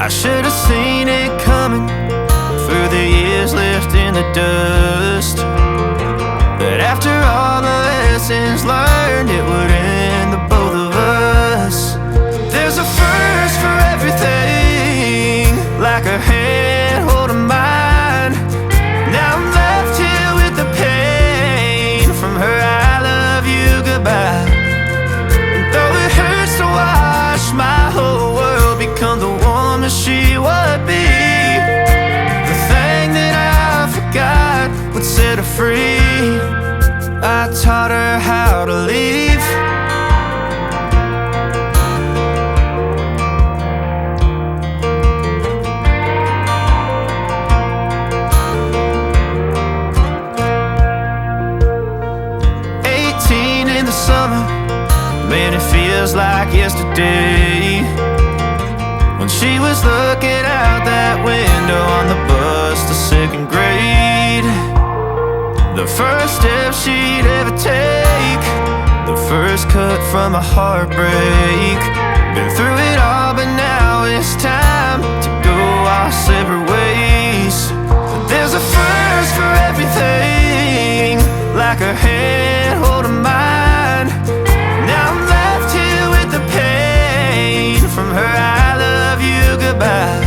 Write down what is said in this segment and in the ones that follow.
I should have seen it coming through the years left in the dust. But after all the lessons learned, it would end the both of us. There's a first for everything, like her hand holding mine. Now I'm left here with the pain from her I love you goodbye. And though it hurts to watch my whole world become the woman she would be, the thing that I forgot would set her free. I taught her how to leave. 18 in the summer, man, it feels like yesterday, when she was looking out that window on the bus to second grade. The first step she'd ever take, the first cut from a heartbreak. Been through it all, but now it's time to go our separate ways. But there's a first for everything, like her hand holding mine. Now I'm left here with the pain from her I love you goodbye.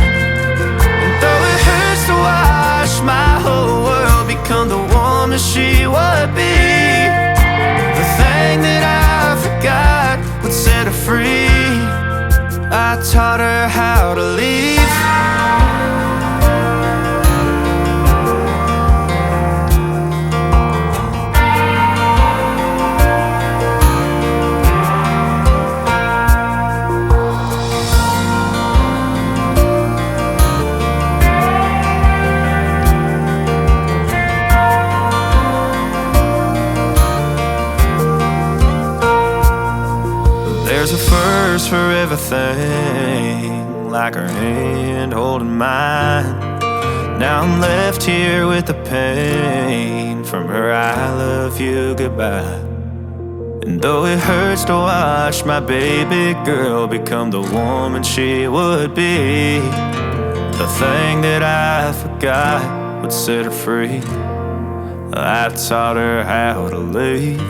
And though it hurts to watch my whole world become the woman she would be, the thing that I forgot would set her free. I taught her how to leave. There's a first for everything, like her hand holding mine. Now I'm left here with the pain from her I love you goodbye. And though it hurts to watch my baby girl become the woman she would be, the thing that I forgot would set her free. I taught her how to leave.